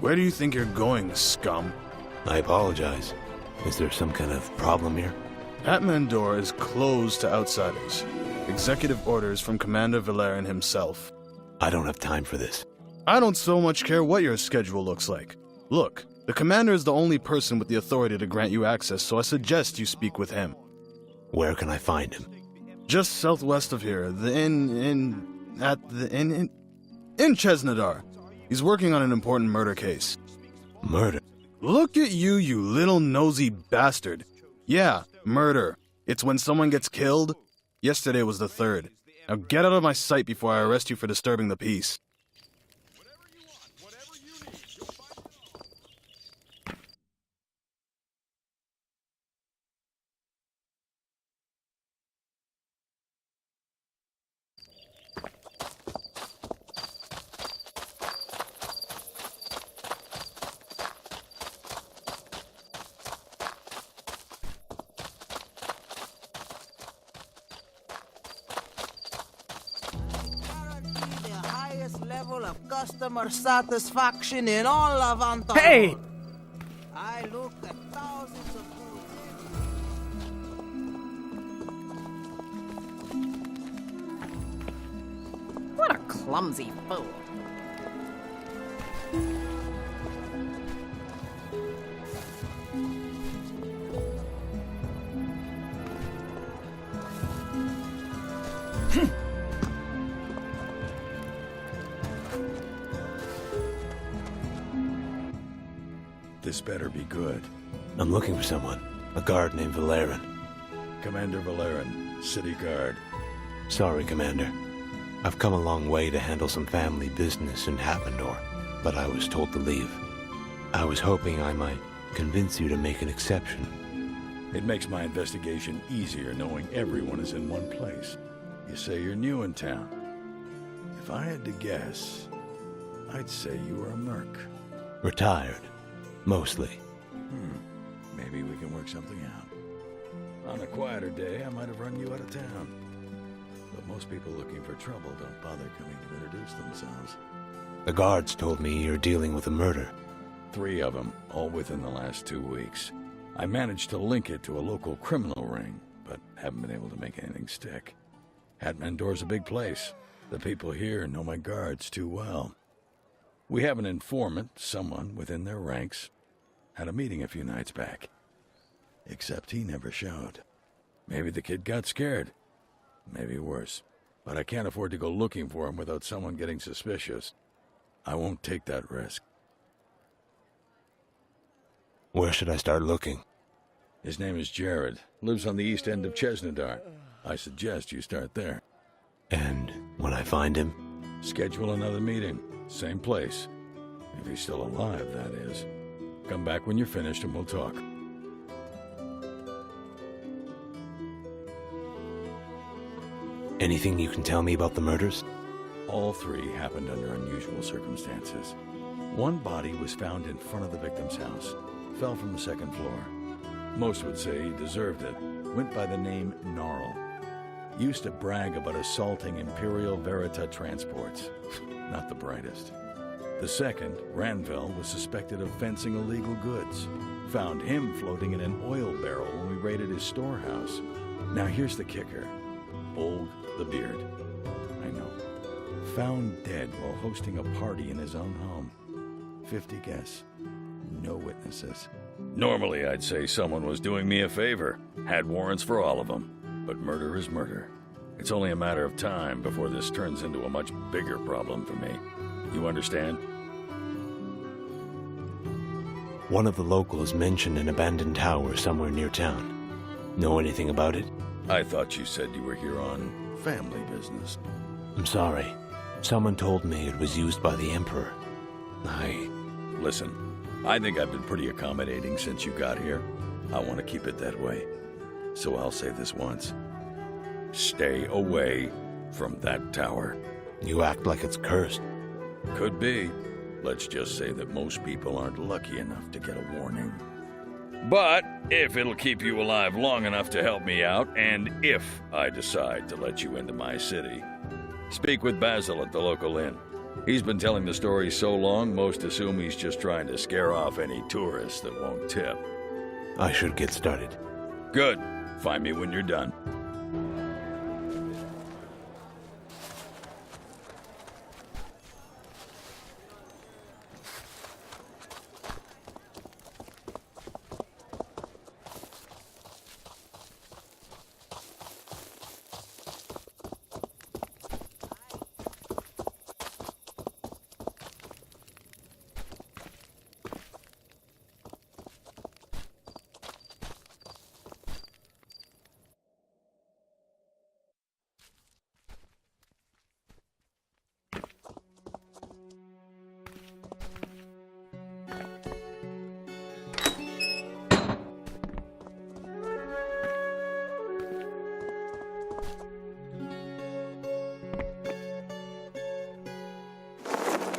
Where do you think you're going, scum? I apologize. Is there some kind of problem here? Hatmandor is closed to outsiders. Executive orders from Commander Valerian himself. I don't have time for this. I don't so much care what your schedule looks like. Look, the Commander is the only person with the authority to grant you access, so I suggest you speak with him. Where can I find him? Just southwest of here, in Chesnadar. He's working on an important murder case. Murder? Look at you, you little nosy bastard. Yeah, murder. It's when someone gets killed. Yesterday was the 3rd. Now get out of my sight before I arrest you for disturbing the peace. Level of customer satisfaction in all of Ontario. Hey! I look at thousands of What a clumsy fool. This better be good. I'm looking for someone. A guard named Valerian. Commander Valerian, City Guard. Sorry, Commander. I've come a long way to handle some family business in Hatmandor, but I was told to leave. I was hoping I might convince you to make an exception. It makes my investigation easier knowing everyone is in one place. You say you're new in town. If I had to guess, I'd say you were a merc. Retired. Mostly. Maybe we can work something out. On a quieter day, I might have run you out of town. But most people looking for trouble don't bother coming to introduce themselves. The guards told me you're dealing with a murder. 3 of them, all within the last 2 weeks. I managed to link it to a local criminal ring, but haven't been able to make anything stick. Hatmandor's a big place. The people here know my guards too well. We have an informant, someone within their ranks. Had a meeting a few nights back. Except he never showed. Maybe the kid got scared. Maybe worse. But I can't afford to go looking for him without someone getting suspicious. I won't take that risk. Where should I start looking? His name is Jared. Lives on the east end of Chesnadar. I suggest you start there. And when I find him? Schedule another meeting. Same place. If he's still alive, that is. Come back when you're finished and we'll talk. Anything you can tell me about the murders? All 3 happened under unusual circumstances. One body was found in front of the victim's house. Fell from the 2nd floor. Most would say he deserved it. Went by the name Gnarl. Used to brag about assaulting Imperial Verita transports. Not the brightest. The 2nd, Ranville, was suspected of fencing illegal goods. Found him floating in an oil barrel when we raided his storehouse. Now here's the kicker. Old the Beard. I know. Found dead while hosting a party in his own home. 50 guests. No witnesses. Normally I'd say someone was doing me a favor. Had warrants for all of them. But murder is murder. It's only a matter of time before this turns into a much bigger problem for me. You understand? One of the locals mentioned an abandoned tower somewhere near town. Know anything about it? I thought you said you were here on family business. I'm sorry. Someone told me it was used by the Emperor. Listen, I think I've been pretty accommodating since you got here. I want to keep it that way. So I'll say this once. Stay away from that tower. You act like it's cursed. Could be. Let's just say that most people aren't lucky enough to get a warning. But if it'll keep you alive long enough to help me out, and if I decide to let you into my city, speak with Basil at the local inn. He's been telling the story so long, most assume he's just trying to scare off any tourists that won't tip. I should get started. Good. Find me when you're done.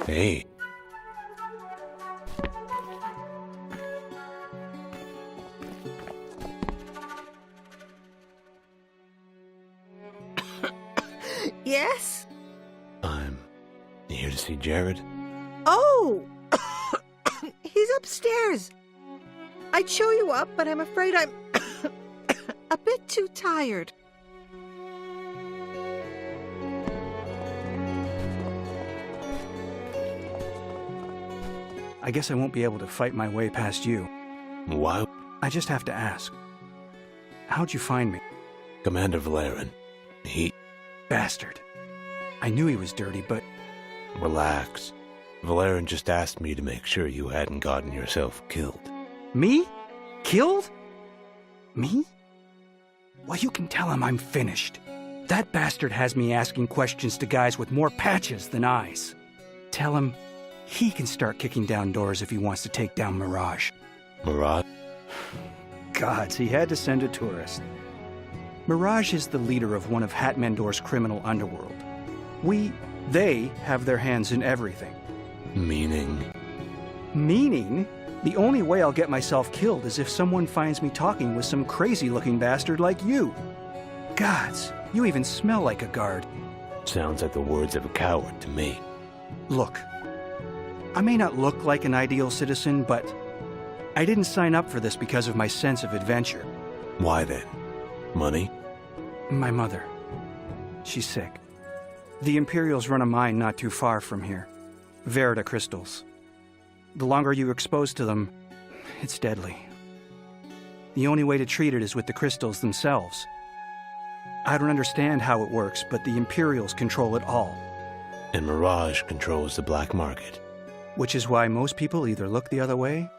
Hey. Yes? I'm here to see Jared. Oh! He's upstairs. I'd show you up, but I'm afraid I'm a bit too tired. I guess I won't be able to fight my way past you. Why? I just have to ask. How'd you find me? Commander Valerian. He... Bastard. I knew he was dirty, but... Relax. Valerian just asked me to make sure you hadn't gotten yourself killed. Me? Killed? Me? Well, you can tell him I'm finished. That bastard has me asking questions to guys with more patches than eyes. Tell him he can start kicking down doors if he wants to take down Mirage. Mirage? Gods, he had to send a tourist. Mirage is the leader of one of Hat Mendor's criminal underworld. They have their hands in everything. Meaning? Meaning, the only way I'll get myself killed is if someone finds me talking with some crazy-looking bastard like you. Gods, you even smell like a guard. Sounds like the words of a coward to me. Look, I may not look like an ideal citizen, but I didn't sign up for this because of my sense of adventure. Why then? Money? My mother. She's sick. The Imperials run a mine not too far from here. Verita crystals. The longer you're exposed to them, it's deadly. The only way to treat it is with the crystals themselves. I don't understand how it works, but the Imperials control it all. And Mirage controls the black market. Which is why most people either look the other way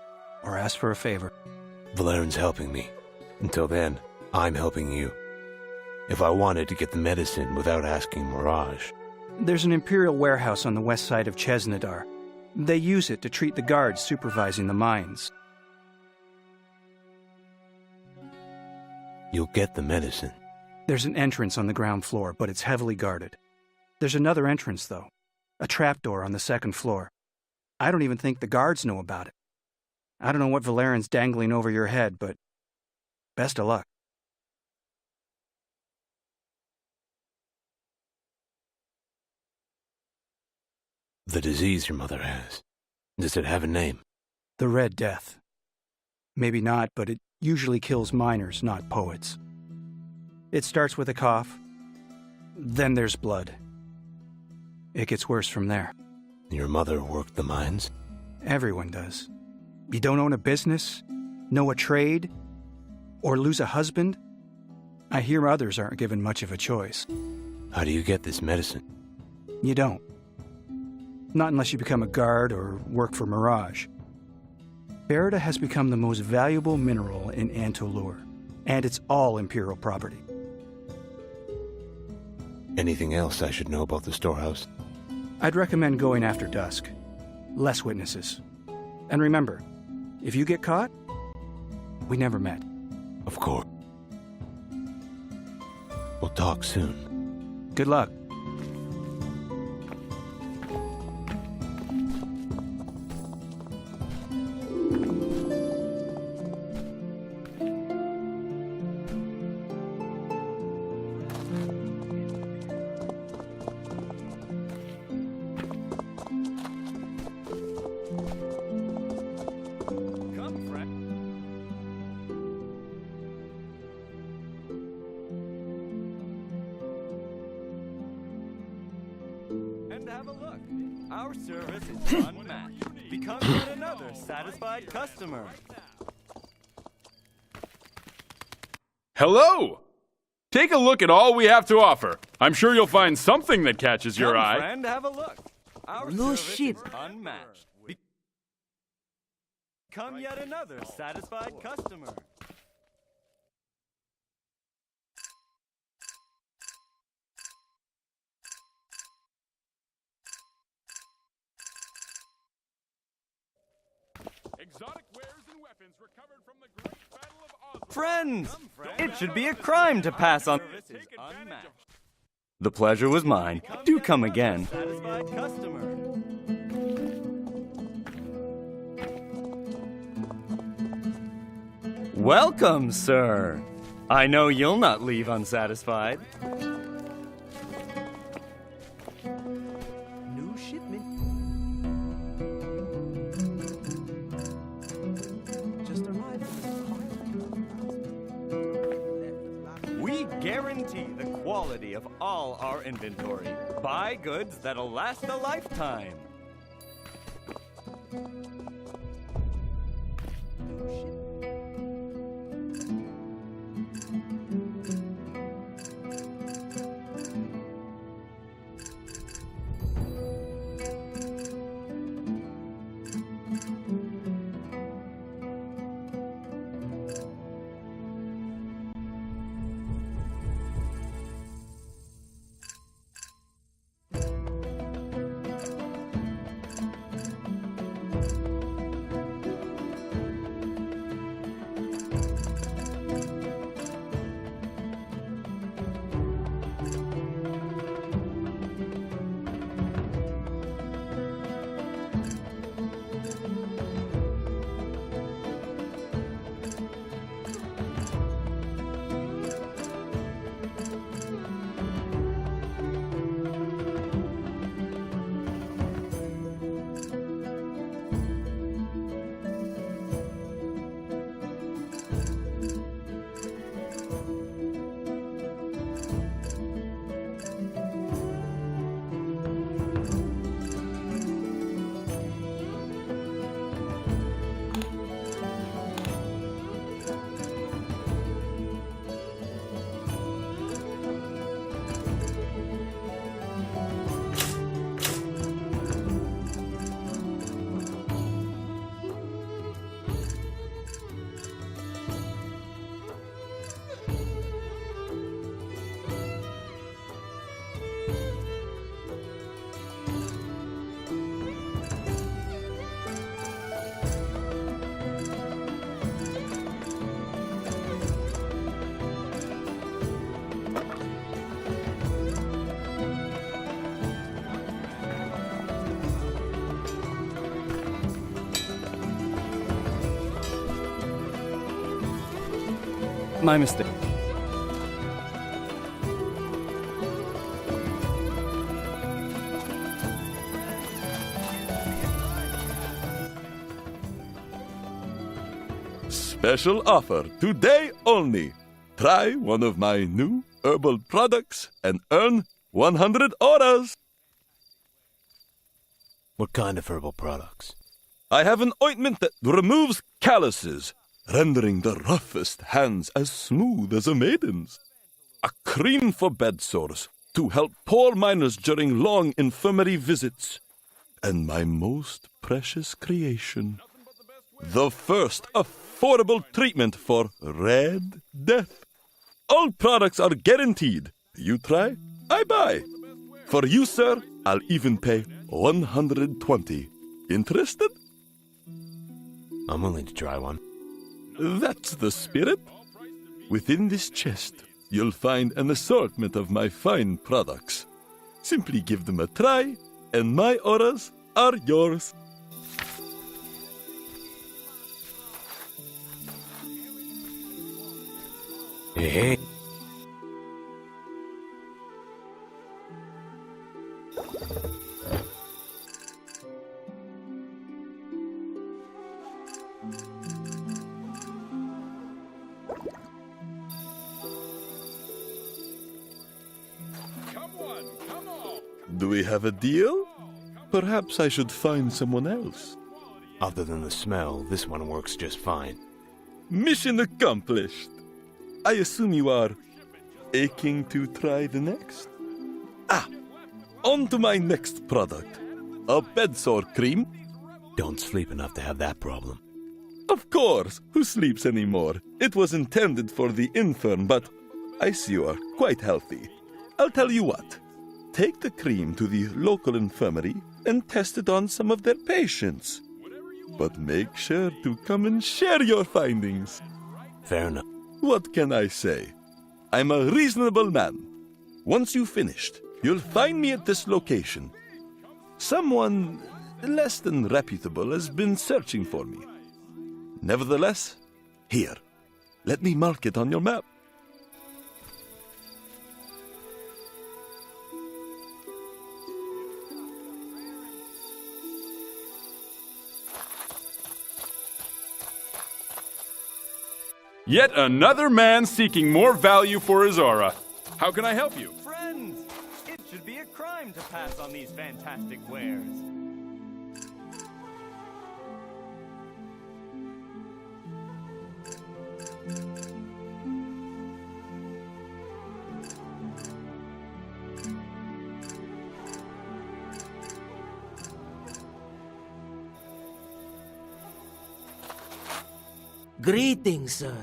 or ask for a favor. Valerian's helping me. Until then, I'm helping you. If I wanted to get the medicine without asking Mirage. There's an Imperial warehouse on the west side of Chesnadar. They use it to treat the guards supervising the mines. You'll get the medicine. There's an entrance on the ground floor, but it's heavily guarded. There's another entrance, though. A trapdoor on the second floor. I don't even think the guards know about it. I don't know what Valerian's dangling over your head, but best of luck. The disease your mother has. Does it have a name? The Red Death. Maybe not, but it usually kills miners, not poets. It starts with a cough. Then there's blood. It gets worse from there. Your mother worked the mines? Everyone does. You don't own a business, know a trade, or lose a husband? I hear others aren't given much of a choice. How do you get this medicine? You don't. Not unless you become a guard or work for Mirage. Verita has become the most valuable mineral in Antolur, and it's all Imperial property. Anything else I should know about the storehouse? I'd recommend going after dusk. Less witnesses. And remember, if you get caught, we never met. Of course. We'll talk soon. Good luck. friend, have a look. Our service is unmatched. Become yet another satisfied customer. Hello! Take a look at all we have to offer. I'm sure you'll find something that catches your Come, eye. friend, have a look. Our No service shit. is unmatched. Become yet another satisfied customer. Exotic wares and weapons recovered from the Great Battle of Oslo. Friends, it should be a crime to pass on. The pleasure was mine. Do come again. Satisfied customer. Welcome, sir. I know you'll not leave unsatisfied. New shipment. Just arrived. We guarantee the quality of all our inventory. Buy goods that'll last a lifetime. My mistake. Special offer today only. Try one of my new herbal products and earn 100 auras. What kind of herbal products? I have an ointment that removes calluses, rendering the roughest hands as smooth as a maiden's. A cream for bed sores to help poor miners during long infirmary visits. And my most precious creation, the first affordable treatment for Red Death. All products are guaranteed. You try, I buy. For you, sir, I'll even pay 120. Interested? I'm willing to try one. That's the spirit. Within this chest, you'll find an assortment of my fine products. Simply give them a try, and my auras are yours. Hey. Come one, come all, Do we have a deal? Perhaps I should find someone else. Other than the smell, this one works just fine. Mission accomplished. I assume you are aching to try the next? On to my next product. A bedsore cream. Don't sleep enough to have that problem. Of course. Who sleeps anymore? It was intended for the infirm, but I see you are quite healthy. I'll tell you what. Take the cream to the local infirmary and test it on some of their patients. But make sure to come and share your findings. Fair enough. What can I say? I'm a reasonable man. Once you've finished, you'll find me at this location. Someone less than reputable has been searching for me. Nevertheless, here, let me mark it on your map. Yet another man seeking more value for his aura. How can I help you? Friends, it should be a crime to pass on these fantastic wares. Greetings, sir.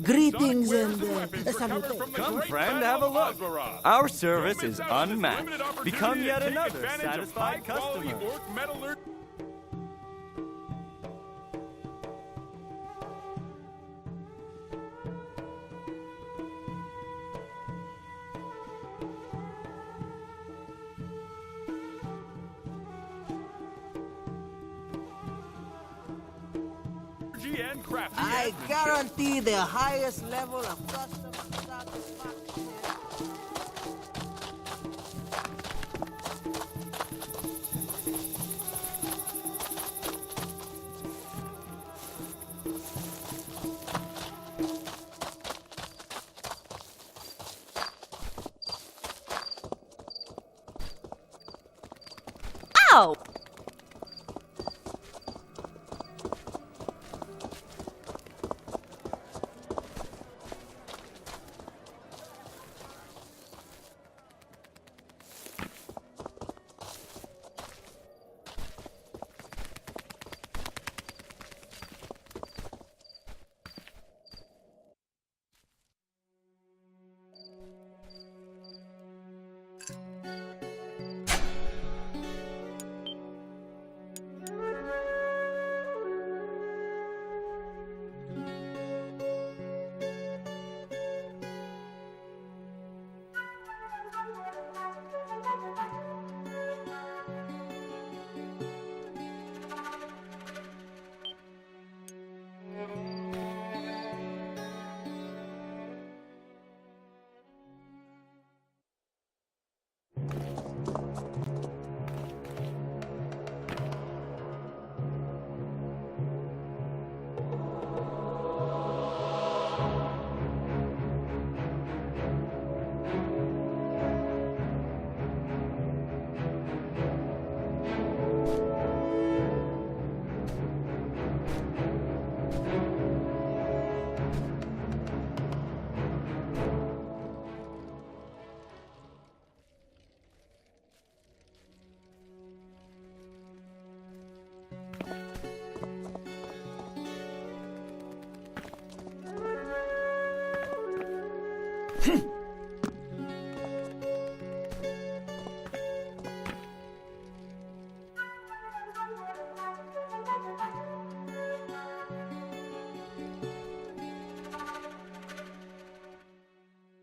Greetings and salutations. Come, friend, have a look. Our service is unmatched. Become yet another satisfied customer. I guarantee the highest level of customer satisfaction. Ow!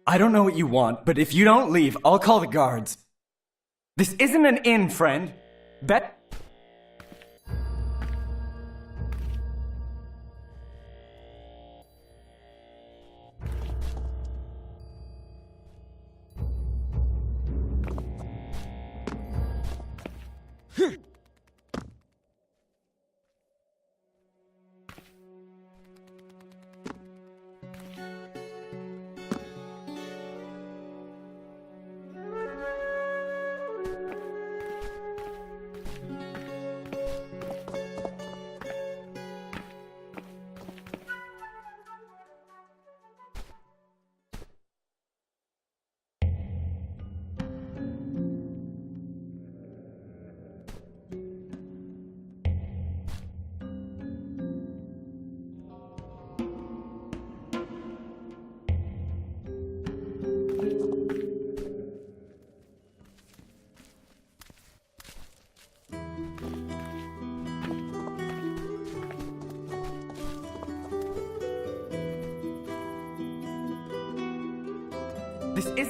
I don't know what you want, but if you don't leave, I'll call the guards. This isn't an inn, friend. Bet.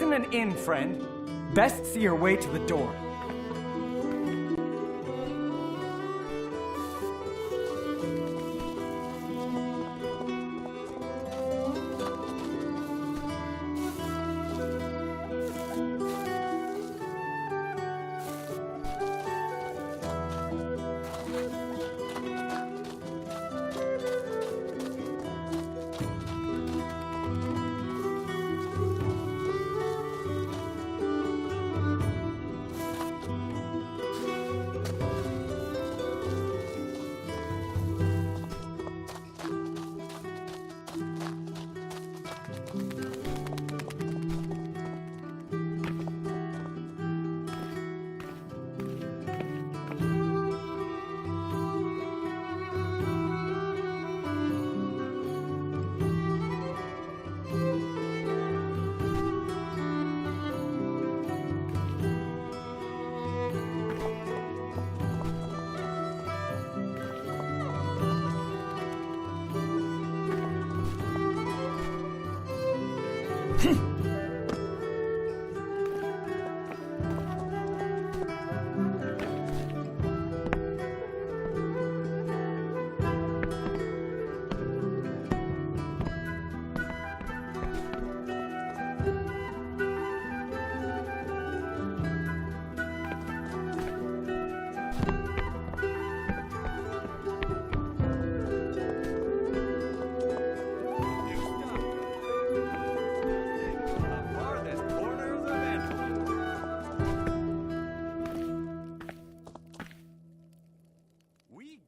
isn't an inn, friend. Best see your way to the door.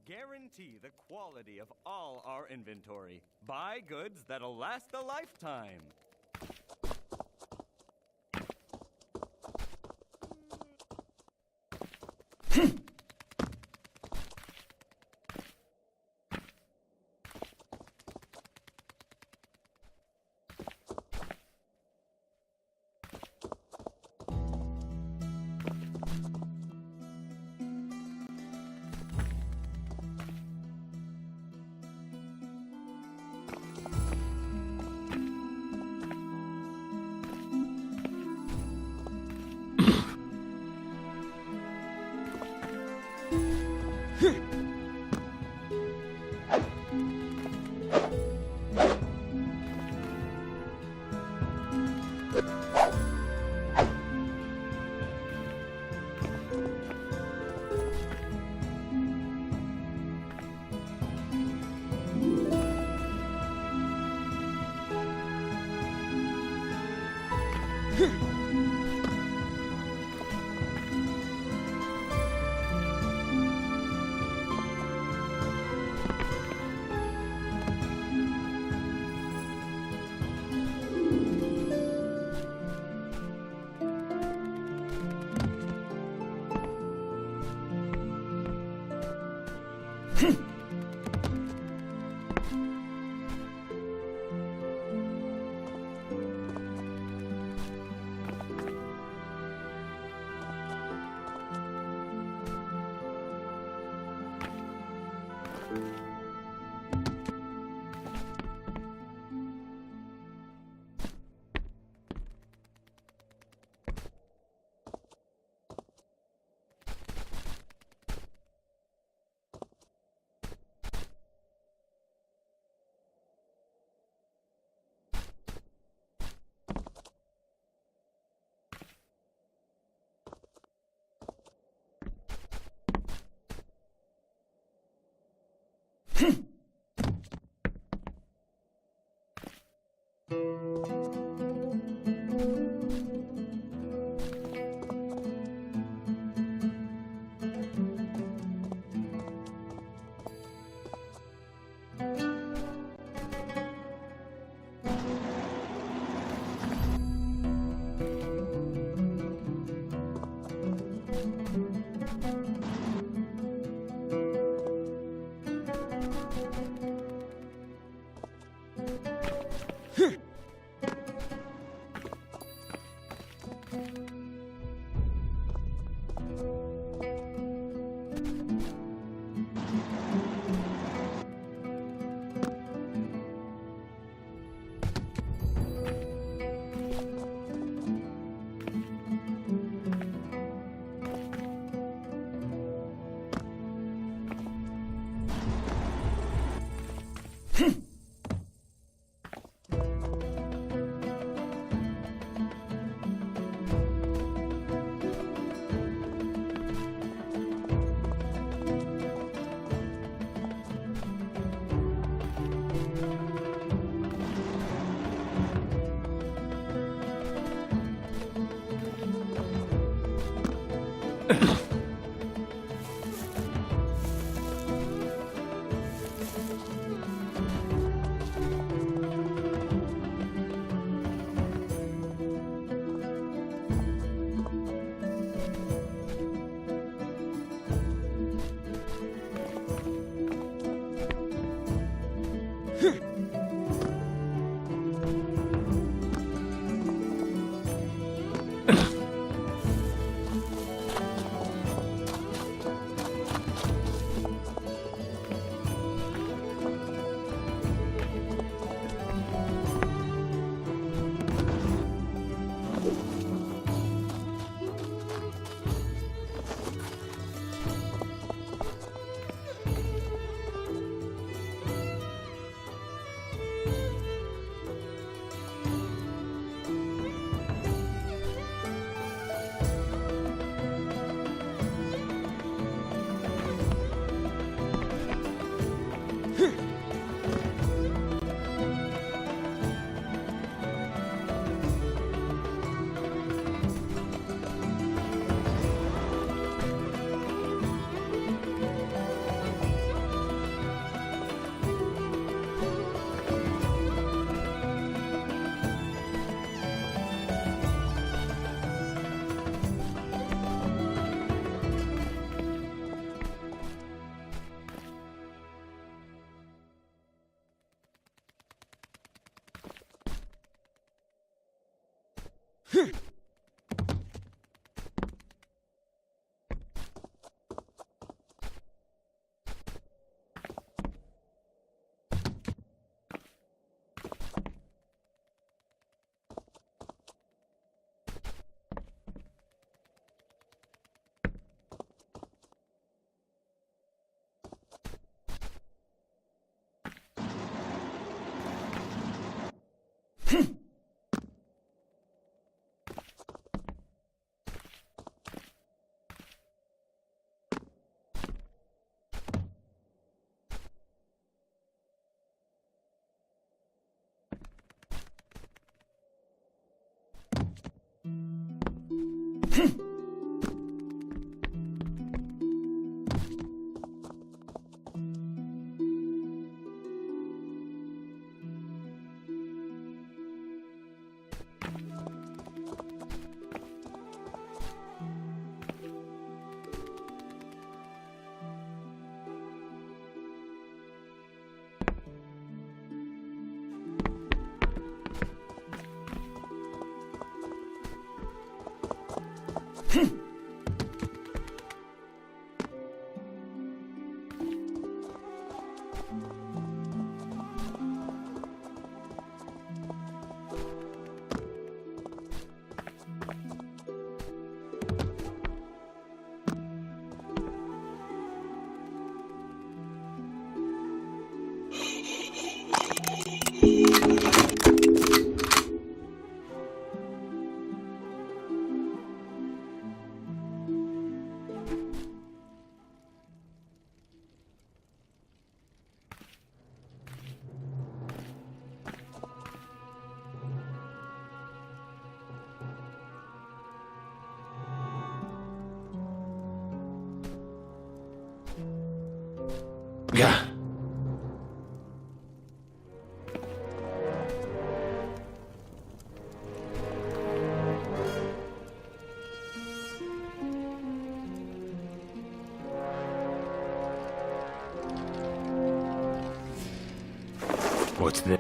Guarantee the quality of all our inventory. Buy goods that'll last a lifetime. Yeah. What's this?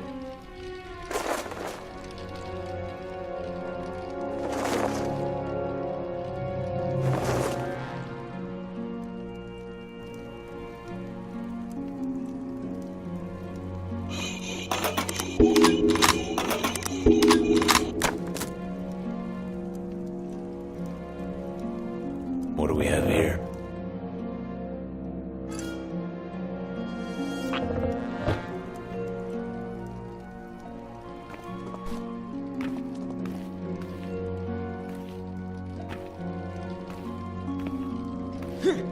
What do we have here? Shit.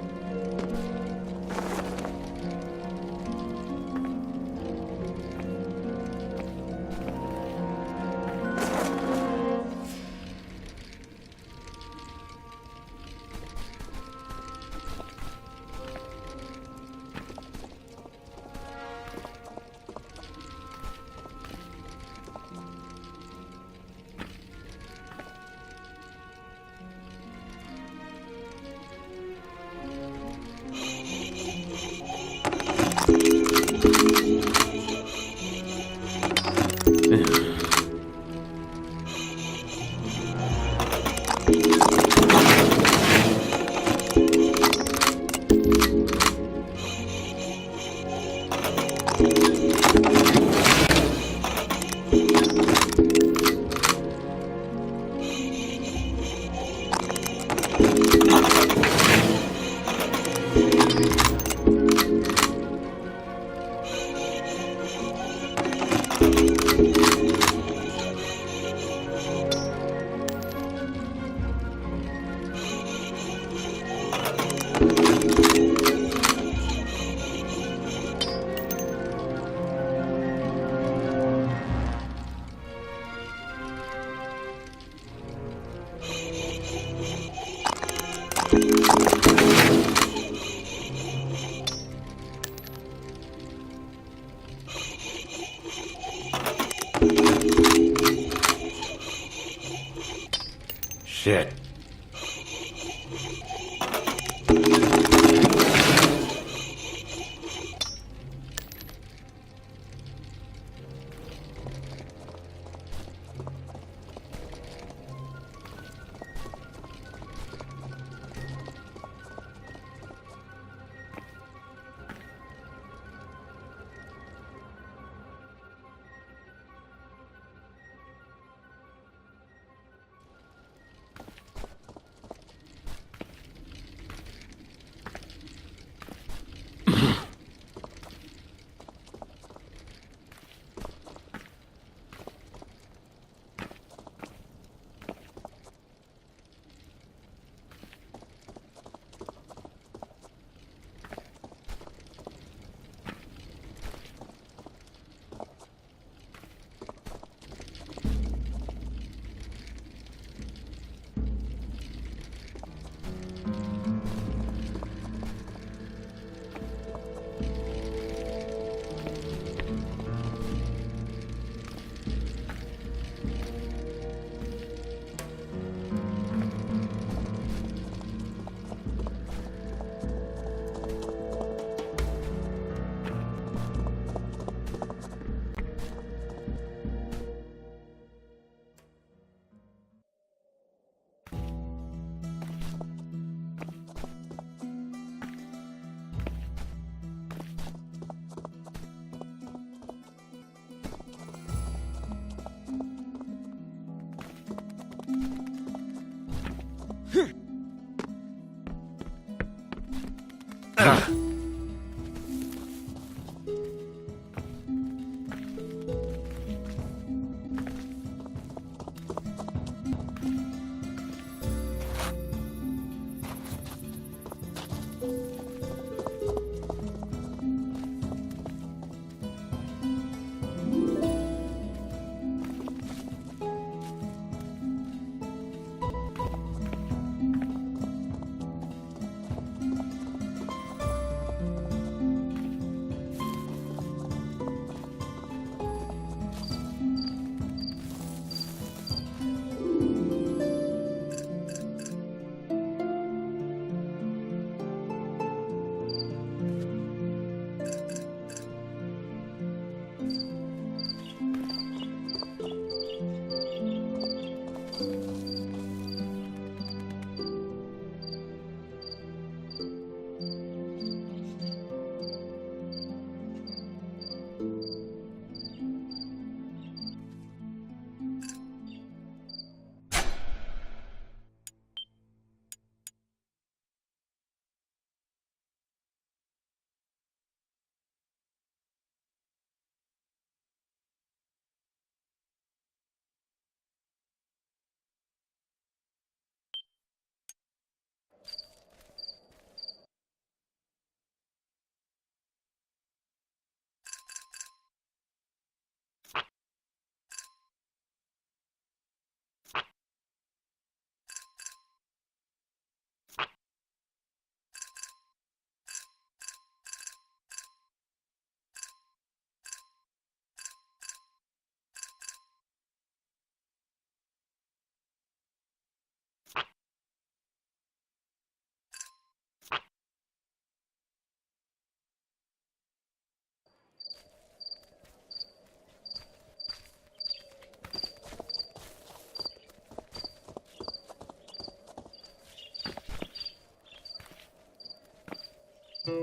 Come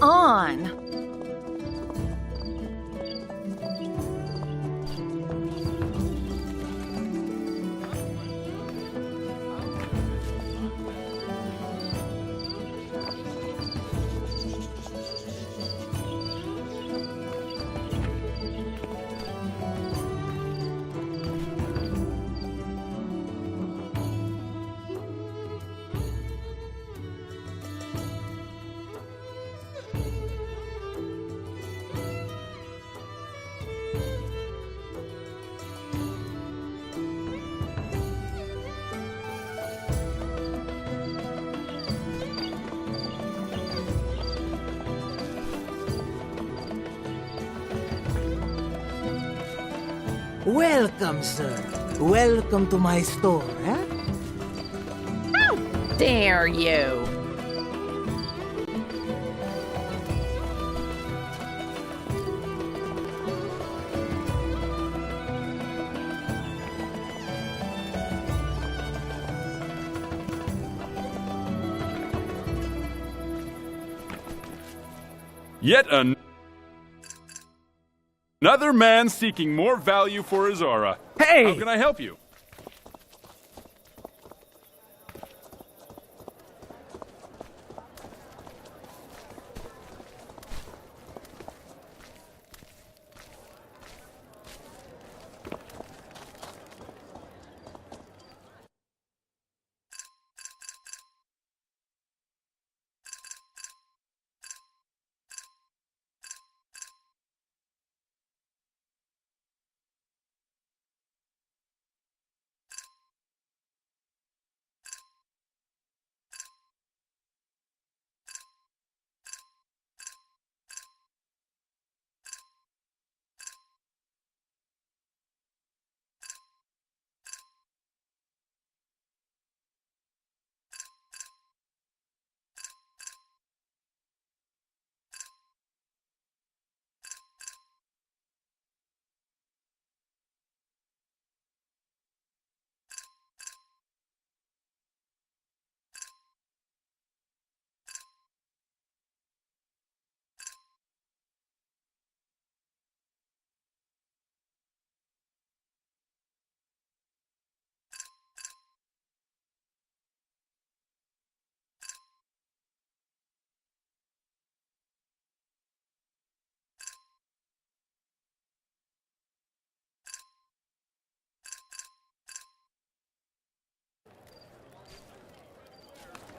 on! Welcome, sir. Welcome to my store, eh? How dare you! Yet another man seeking more value for his aura. Hey! How can I help you?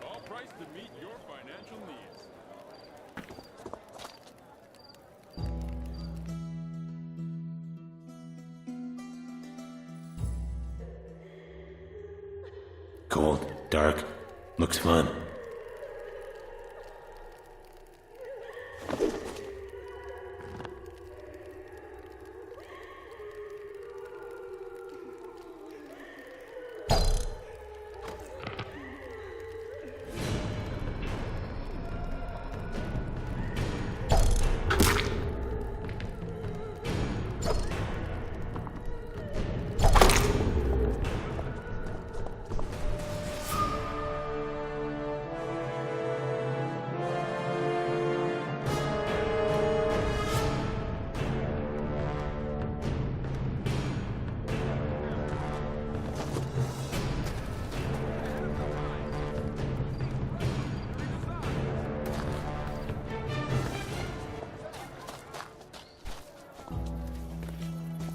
All priced to meet your financial needs. Cold, dark, looks fun.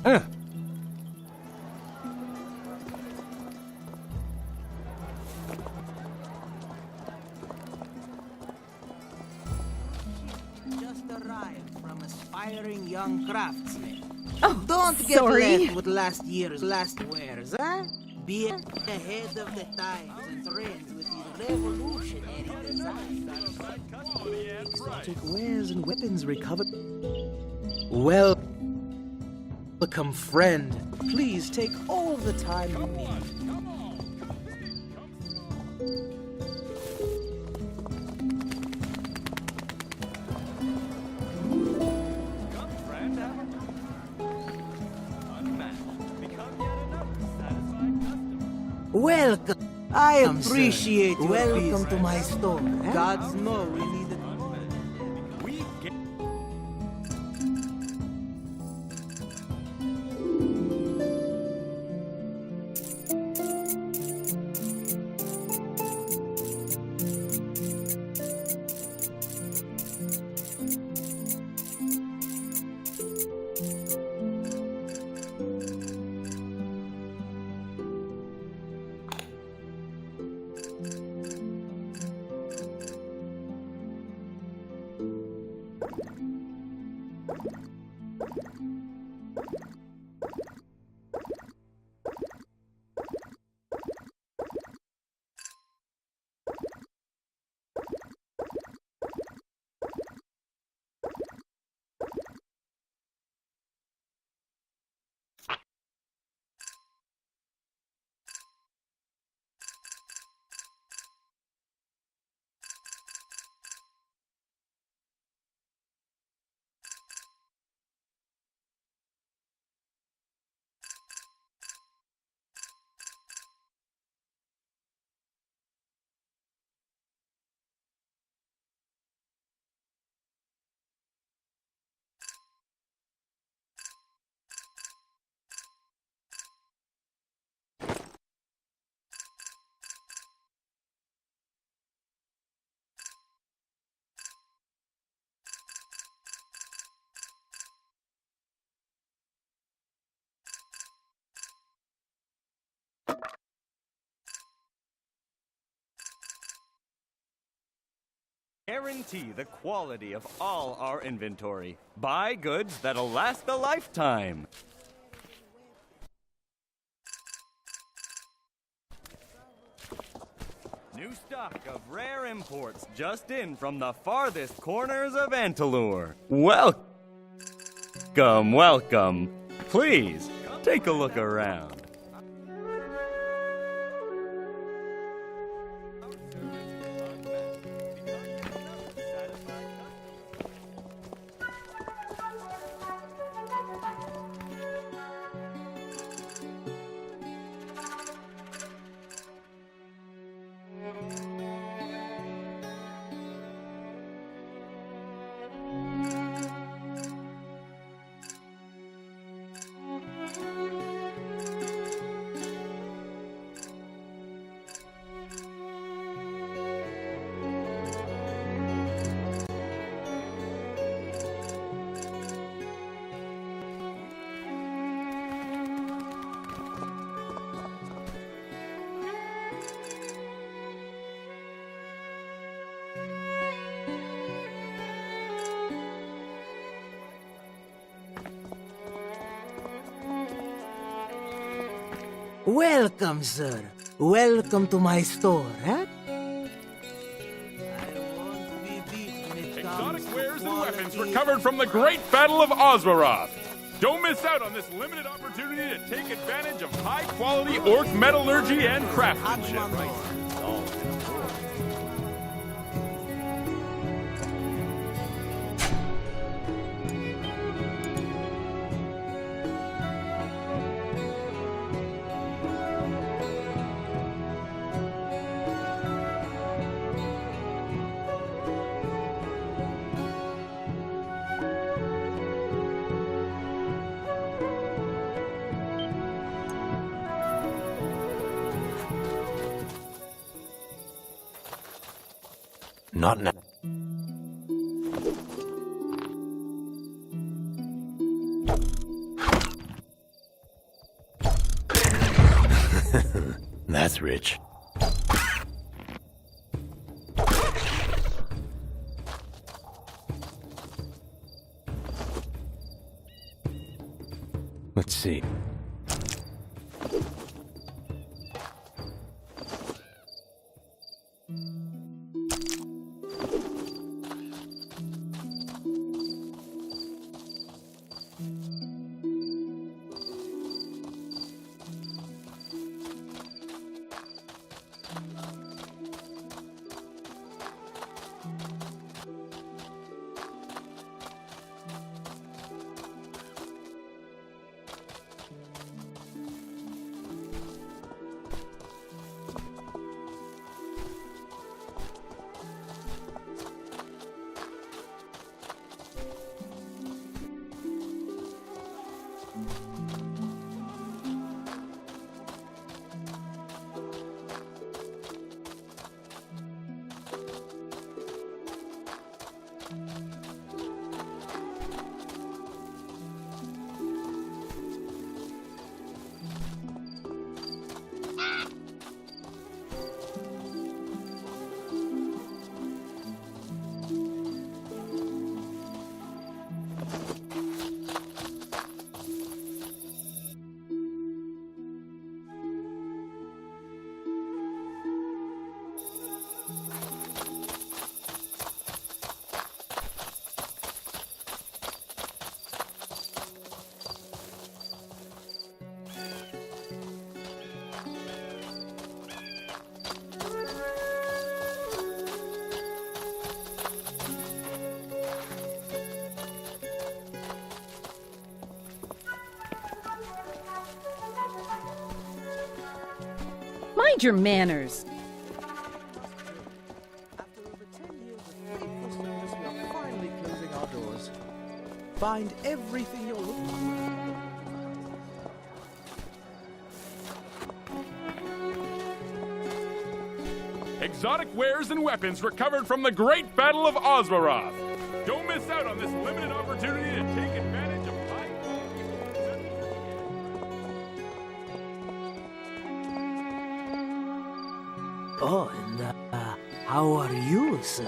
Just arrived from aspiring young craftsmen. Oh, Don't get sorry. left with last year's last wares, huh? Be ahead of the times and trends with these revolutionary designs. Exotic wares and weapons recovered. Well, become friend. Please take all the time you need. Welcome. I appreciate you. Welcome to my store. Gods know we need it. Guarantee the quality of all our inventory. Buy goods that'll last a lifetime. New stock of rare imports just in from the farthest corners of Antalure. Welcome, welcome. Please, take a look around. Welcome, sir. Welcome to my store, huh? Exotic wares and weapons recovered from the great Battle of Oswaroth. Don't miss out on this limited opportunity to take advantage of high-quality orc metallurgy and craftsmanship. Not now. That's rich. Let's see. Mind your manners. After over 10 years of faithful service, we are finally closing our doors. Find everything you're looking for. Exotic wares and weapons recovered from the Great Battle of Osmaroth. Don't miss out on this limited opportunity to take advantage of high Oh, and how are you, sir?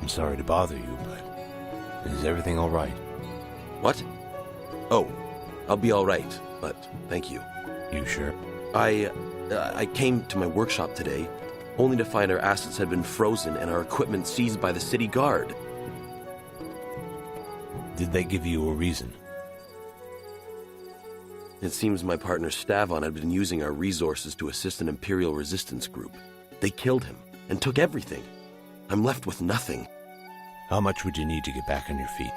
I'm sorry to bother you, but is everything all right? What? Oh, I'll be all right, but thank you. You sure? I came to my workshop today, only to find our assets had been frozen and our equipment seized by the city guard. Did they give you a reason? It seems my partner Stavon had been using our resources to assist an Imperial resistance group. They killed him and took everything. I'm left with nothing. How much would you need to get back on your feet?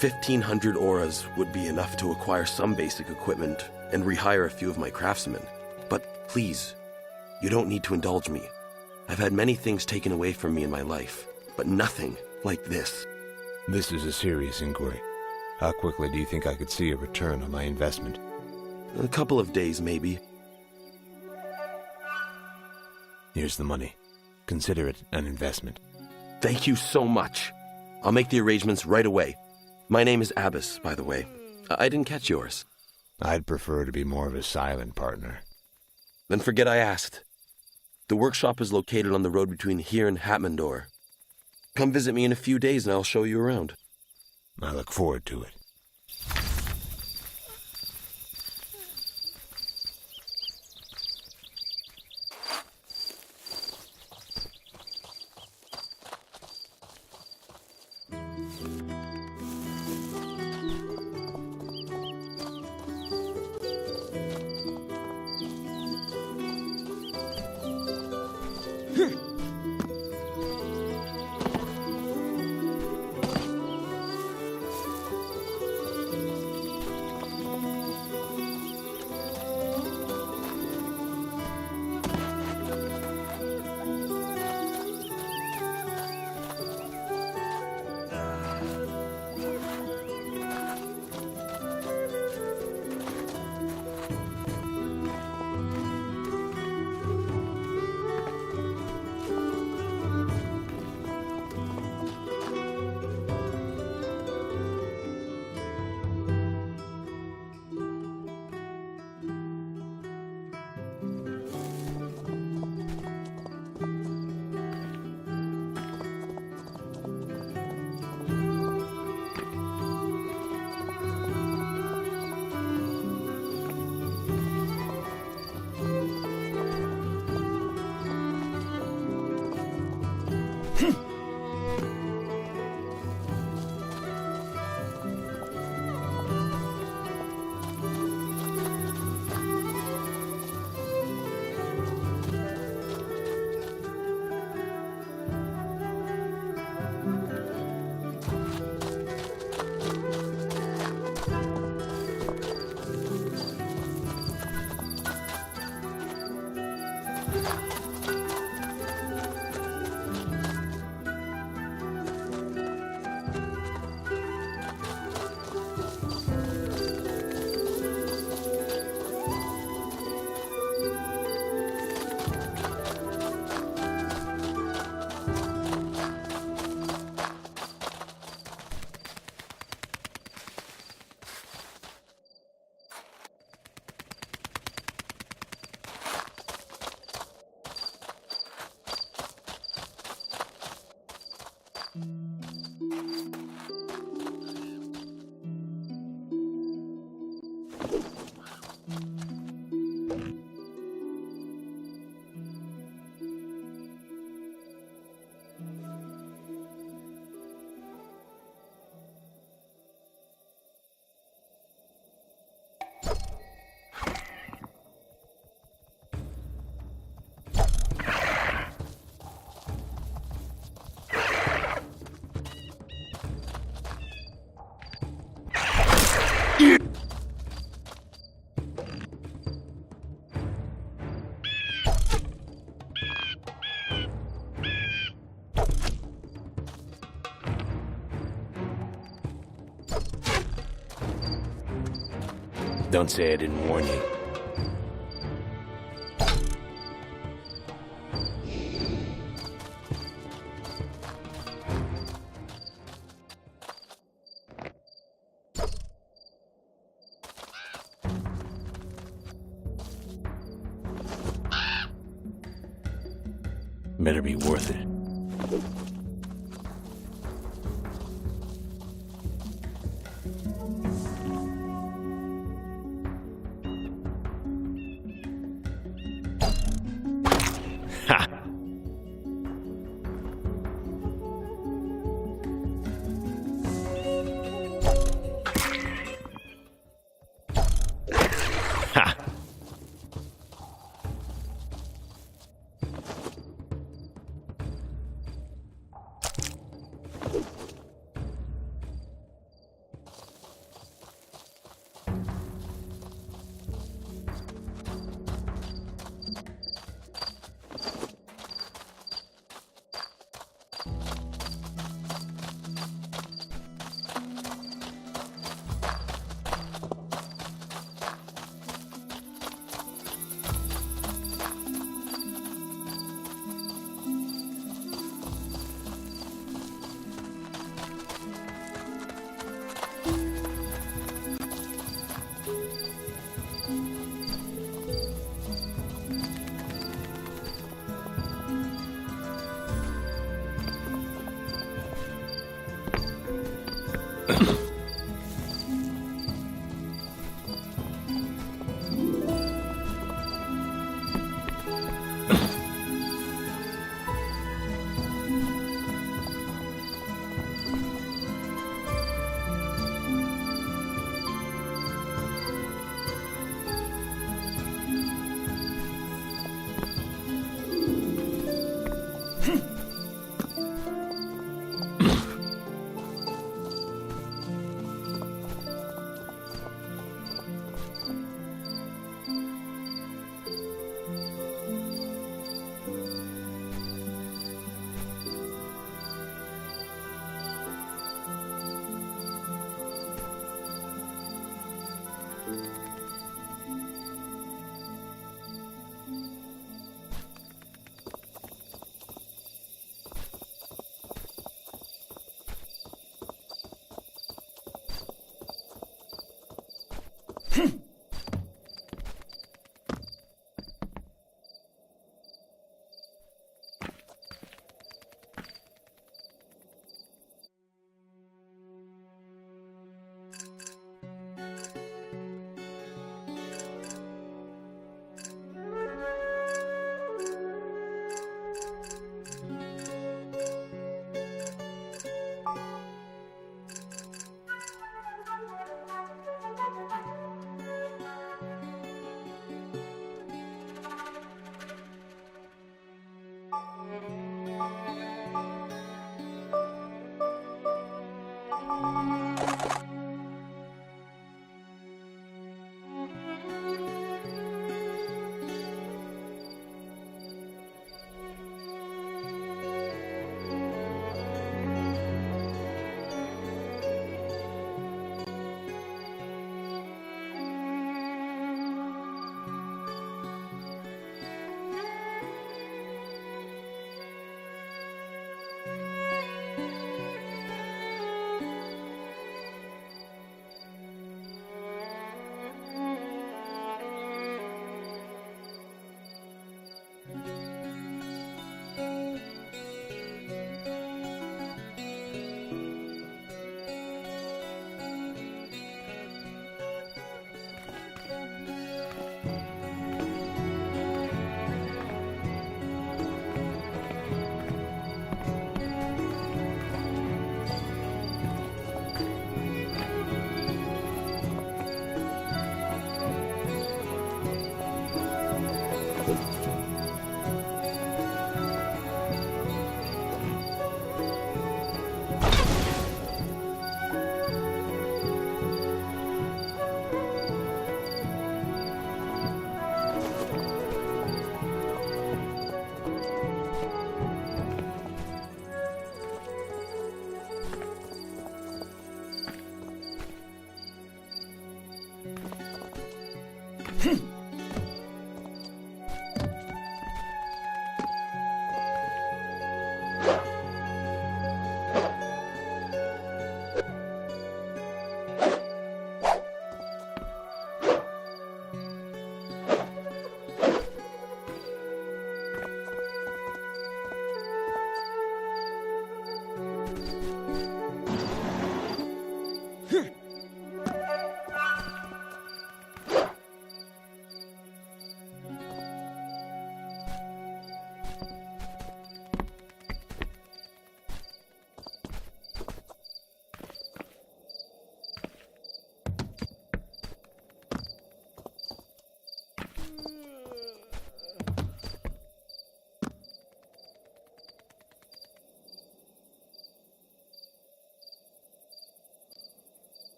1,500 auras would be enough to acquire some basic equipment and rehire a few of my craftsmen. But please, you don't need to indulge me. I've had many things taken away from me in my life, but nothing like this. This is a serious inquiry. How quickly do you think I could see a return on my investment? A couple of days, maybe. Here's the money. Consider it an investment. Thank you so much. I'll make the arrangements right away. My name is Abbas, by the way. I didn't catch yours. I'd prefer to be more of a silent partner. Then forget I asked. The workshop is located on the road between here and Hatmandor. Come visit me in a few days and I'll show you around. I look forward to it. Don't say I didn't warn you. Better be worth it. Ha! Ha!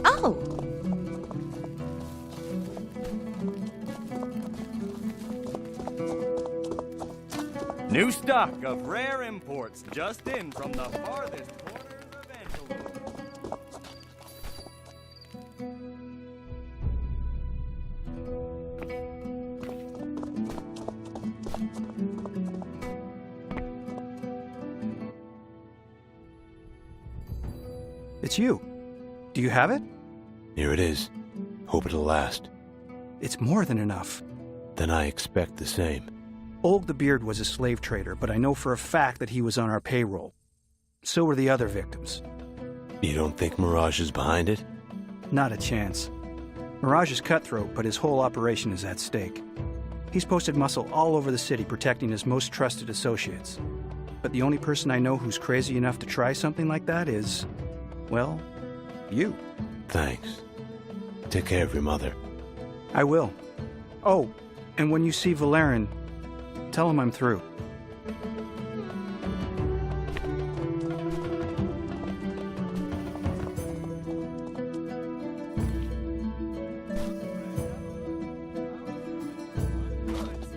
Oh! New stock of rare imports just in from the farthest corners of Antelope. It's you. Do you have it? Here it is. Hope it'll last. It's more than enough. Then I expect the same. Olg the Beard was a slave trader, but I know for a fact that he was on our payroll. So were the other victims. You don't think Mirage is behind it? Not a chance. Mirage is cutthroat, but his whole operation is at stake. He's posted muscle all over the city protecting his most trusted associates. But the only person I know who's crazy enough to try something like that is, well, you. Thanks. Take care of your mother. I will. Oh, and when you see Valerian, tell him I'm through.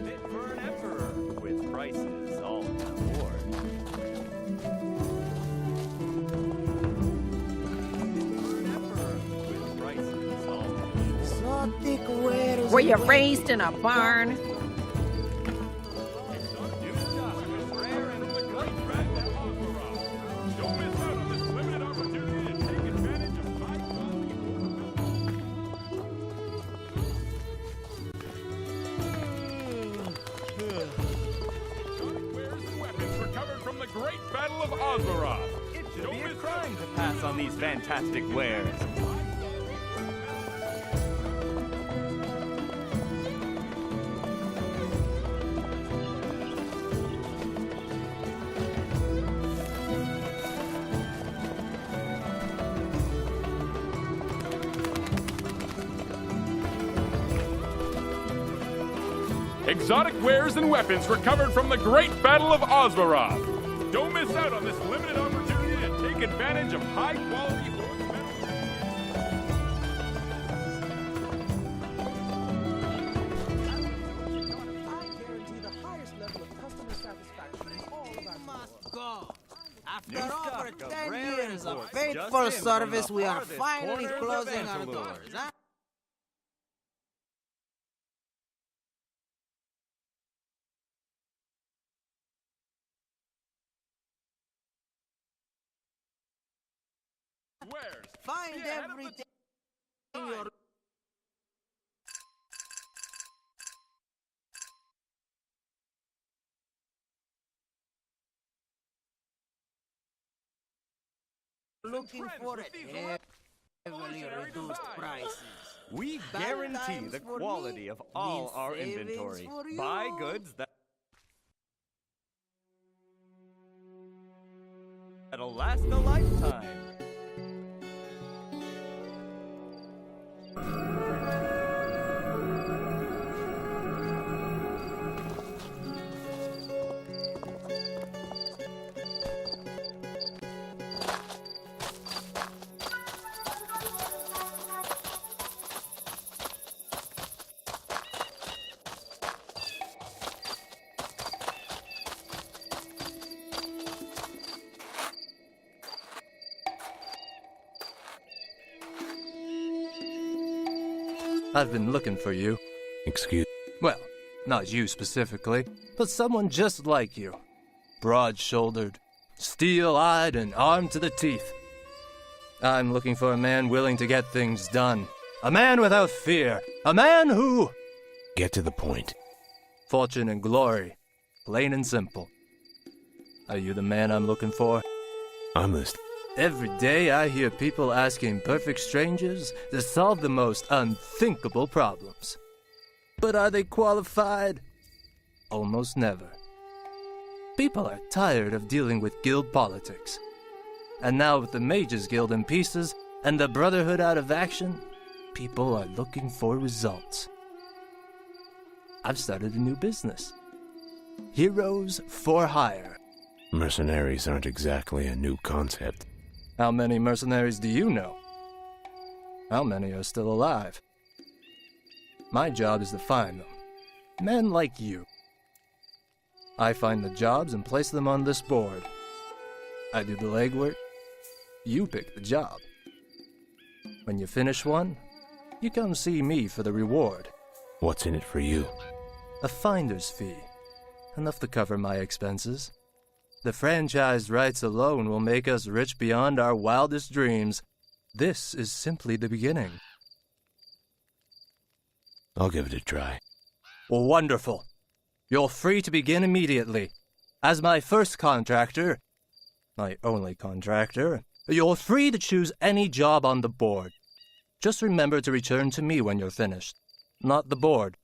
Fit for an emperor with prices all aboard. Were you raised in a barn? Great Battle of Osmaroth. It should be a crime to pass on these fantastic wares. Exotic wares and weapons recovered from the Great Battle of Osmaroth. Don't miss out on this limited opportunity to take advantage of high-quality orc metal. I guarantee the highest level of customer satisfaction in all of our Must go. After New over stock of 10 rare years of imports faithful just in from service, the we are farthest finally corners of closing our Antalore. doors. Huh? Wares. Find Be ahead of the everything you're looking for it. Heavily reduced prices. We Bad guarantee times the for quality me of all means our savings inventory. for you. Buy goods that'll last a lifetime. I've been looking for you. Excuse. Well, not you specifically, but someone just like you. Broad-shouldered, steel-eyed, and armed to the teeth. I'm looking for a man willing to get things done. A man without fear. A man who... Get to the point. Fortune and glory. Plain and simple. Are you the man I'm looking for? I'm listening. Every day I hear people asking perfect strangers to solve the most unthinkable problems. But are they qualified? Almost never. People are tired of dealing with guild politics. And now with the Mages Guild in pieces and the Brotherhood out of action, people are looking for results. I've started a new business. Heroes for hire. Mercenaries aren't exactly a new concept. How many mercenaries do you know? How many are still alive? My job is to find them. Men like you. I find the jobs and place them on this board. I do the legwork. You pick the job. When you finish one, you come see me for the reward. What's in it for you? A finder's fee. Enough to cover my expenses. The franchise rights alone will make us rich beyond our wildest dreams. This is simply the beginning. I'll give it a try. Wonderful. You're free to begin immediately. As my first contractor, my only contractor, you're free to choose any job on the board. Just remember to return to me when you're finished, not the board.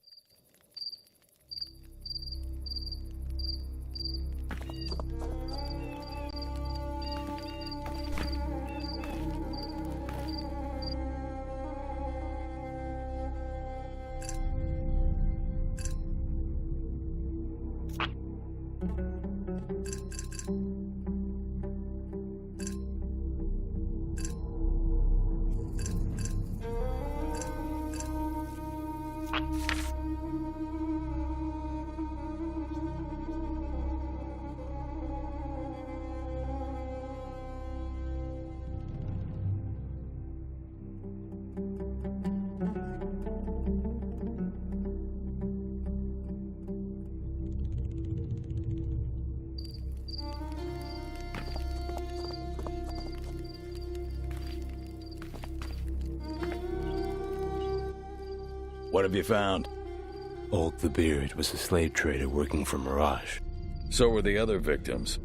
What have you found? Old the Beard was a slave trader working for Mirage. So were the other victims.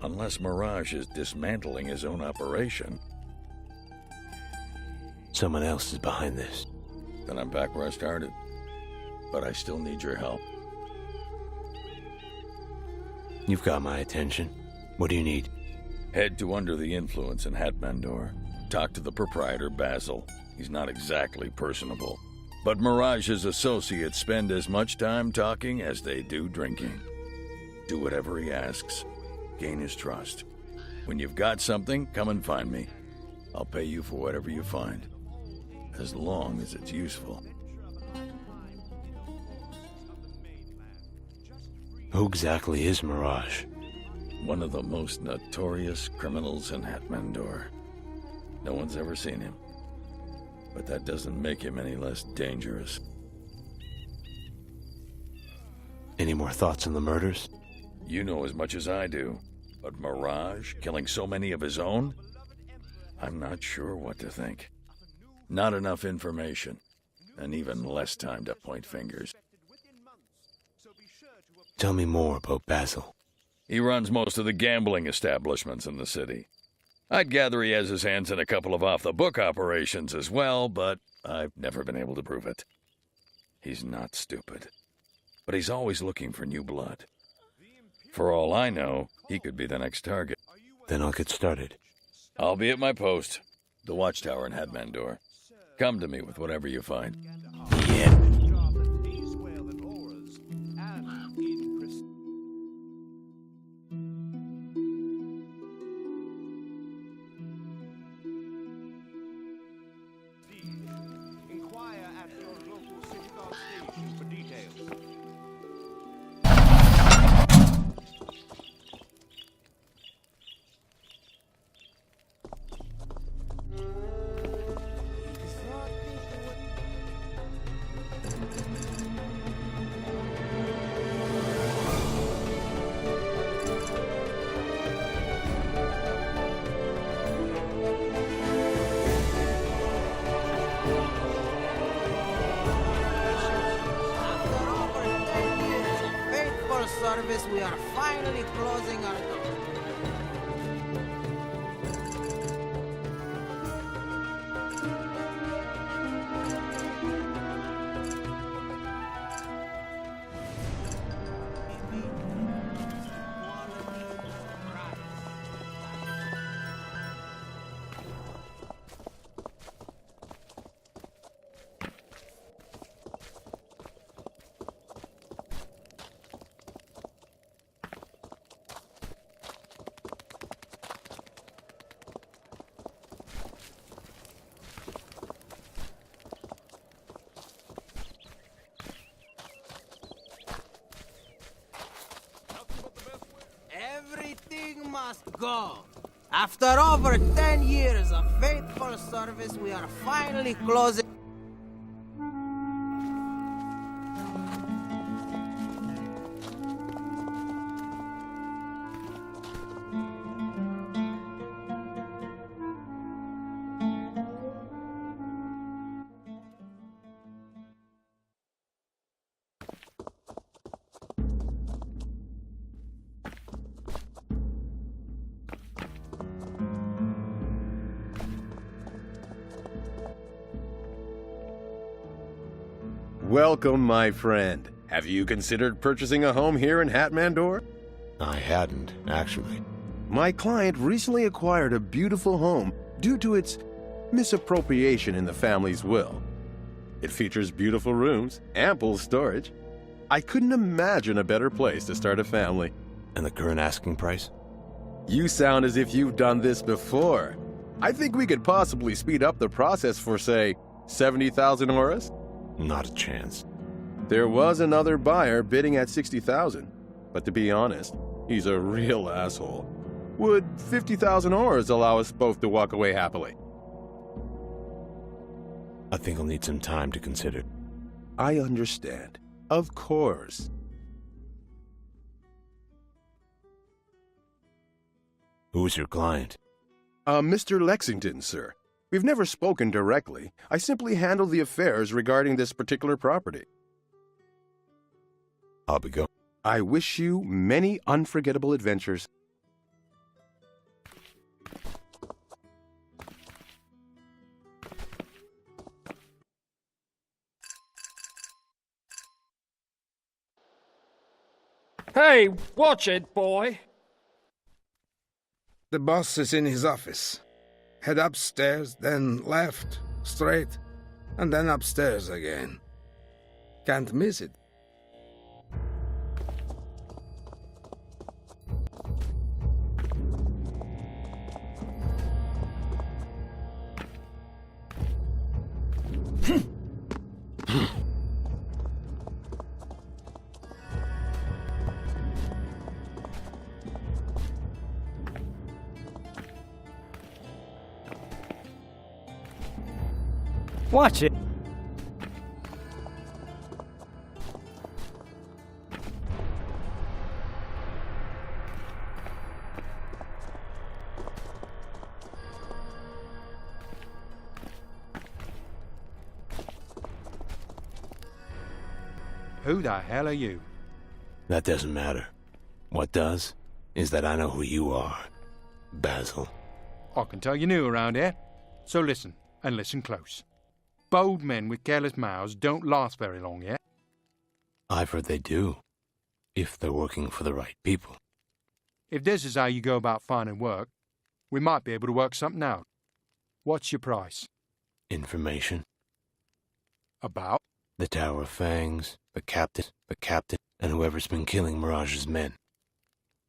Unless Mirage is dismantling his own operation. Someone else is behind this. Then I'm back where I started. But I still need your help. You've got my attention. What do you need? Head to Under the Influence in Hatmandor. Talk to the proprietor, Basil. He's not exactly personable. But Mirage's associates spend as much time talking as they do drinking. Do whatever he asks. Gain his trust. When you've got something, come and find me. I'll pay you for whatever you find. As long as it's useful. Who exactly is Mirage? One of the most notorious criminals in Hatmandor. No one's ever seen him. But that doesn't make him any less dangerous. Any more thoughts on the murders? You know as much as I do. But Mirage, killing so many of his own? I'm not sure what to think. Not enough information. And even less time to point fingers. Tell me more about Basil. He runs most of the gambling establishments in the city. I'd gather he has his hands in a couple of off-the-book operations as well, but I've never been able to prove it. He's not stupid. But he's always looking for new blood. For all I know, he could be the next target. Then I'll get started. I'll be at my post, the watchtower in Hatmandor. Come to me with whatever you find. Yeah. Service, we are finally closing our door. Everything must go. After over 10 years of faithful service, we are finally closing. Welcome, my friend. Have you considered purchasing a home here in Hatmandor? I hadn't, actually. My client recently acquired a beautiful home due to its misappropriation in the family's will. It features beautiful rooms, ample storage. I couldn't imagine a better place to start a family. And the current asking price? You sound as if you've done this before. I think we could possibly speed up the process for, say, 70,000 auras? Not a chance. There was another buyer bidding at 60,000, but to be honest, he's a real asshole. Would 50,000 auras allow us both to walk away happily? I think I'll need some time to consider. I understand. Of course. Who's your client? Mr. Lexington, sir. We've never spoken directly. I simply handle the affairs regarding this particular property. I'll be going. I wish you many unforgettable adventures. Hey, watch it, boy! The boss is in his office. Head upstairs, then left, straight, and then upstairs again. Can't miss it. Watch it. Who the hell are you? That doesn't matter. What does is that I know who you are, Basil. I can tell you're new around here. So listen, and listen close. Bold men with careless mouths don't last very long, yeah? I've heard they do, if they're working for the right people. If this is how you go about finding work, we might be able to work something out. What's your price? Information. About? The Tower of Fangs, the captain, and whoever's been killing Mirage's men.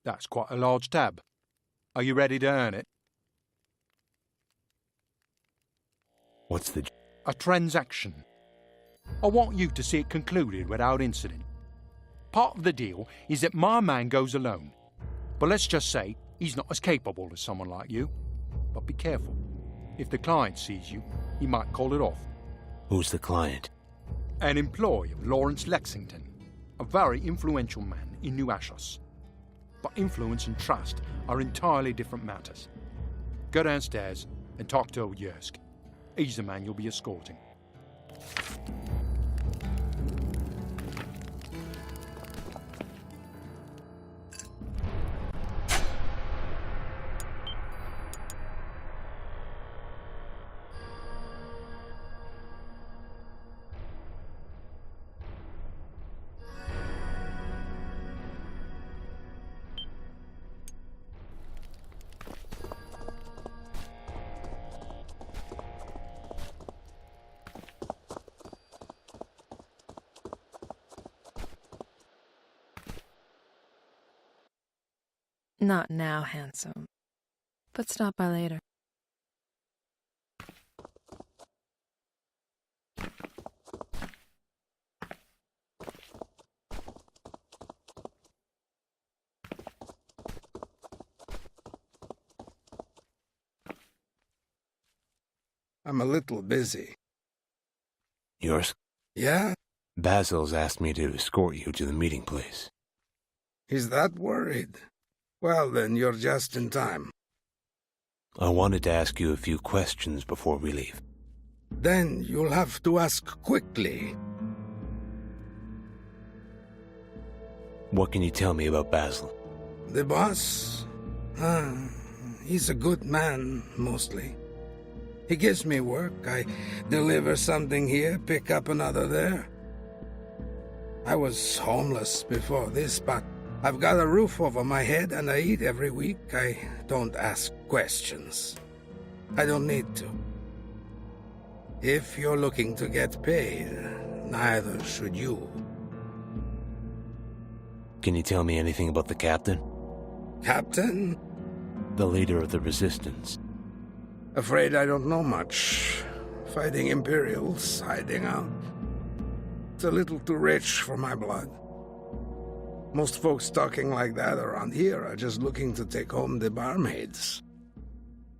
That's quite a large tab. Are you ready to earn it? What's the... A transaction. I want you to see it concluded without incident. Part of the deal is that my man goes alone. But let's just say he's not as capable as someone like you. But be careful. If the client sees you, he might call it off. Who's the client? An employee of Lawrence Lexington, a very influential man in New Ashos. But influence and trust are entirely different matters. Go downstairs and talk to old Yersk. He's the man you'll be escorting. Not now, handsome. But stop by later. I'm a little busy. Yours? Yeah? Basil's asked me to escort you to the meeting place. He's that worried? Well, then you're just in time. I wanted to ask you a few questions before we leave. Then you'll have to ask quickly. What can you tell me about Basil? The boss? He's a good man, mostly. He gives me work. I deliver something here, pick up another there. I was homeless before this, but I've got a roof over my head and I eat every week. I don't ask questions. I don't need to. If you're looking to get paid, neither should you. Can you tell me anything about the captain? Captain? The leader of the Resistance. Afraid I don't know much. Fighting Imperials, hiding out. It's a little too rich for my blood. Most folks talking like that around here are just looking to take home the barmaids.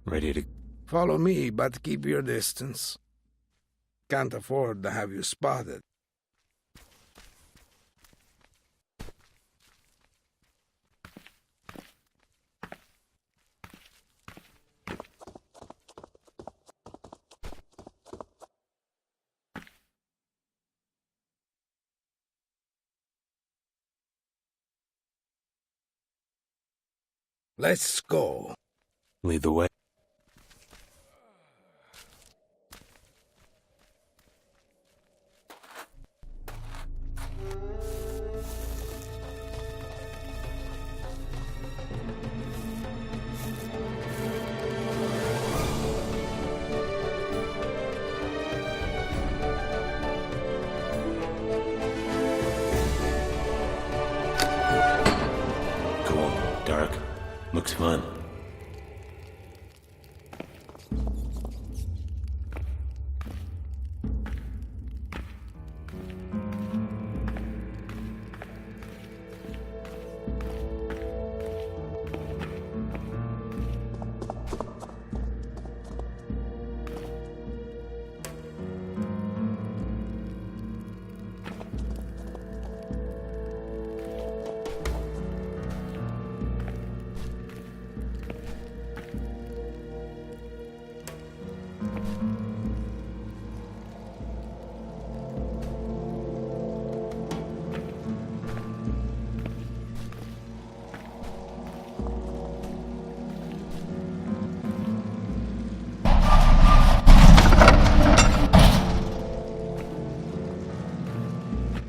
Ready to... Follow me, but keep your distance. Can't afford to have you spotted. Let's go. Lead the way. Cool. Dark. Looks fun.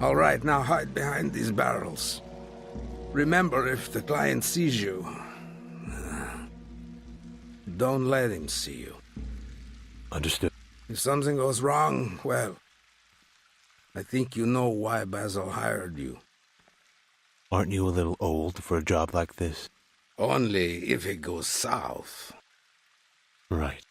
All right, now hide behind these barrels. Remember, if the client sees you, don't let him see you. Understood. If something goes wrong, well, I think you know why Basil hired you. Aren't you a little old for a job like this? Only if it goes south. Right.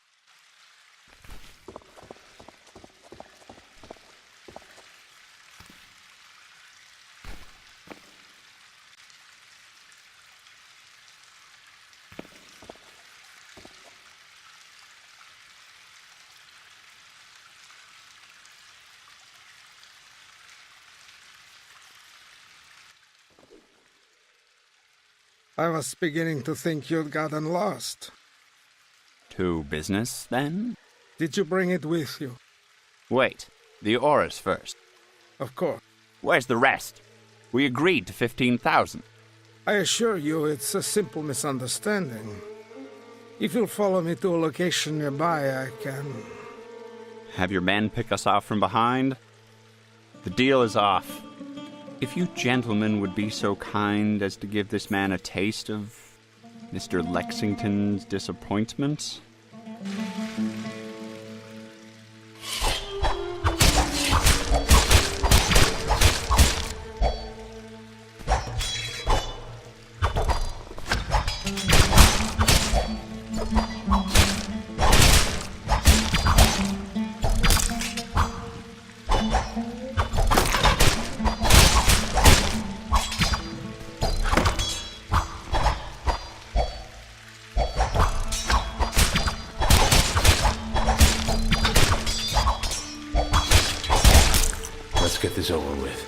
I was beginning to think you'd gotten lost. To business, then? Did you bring it with you? Wait, the auras first. Of course. Where's the rest? We agreed to 15,000. I assure you it's a simple misunderstanding. If you'll follow me to a location nearby, I can... Have your men pick us off from behind? The deal is off. If you gentlemen would be so kind as to give this man a taste of Mr. Lexington's disappointment. Let's get this over with.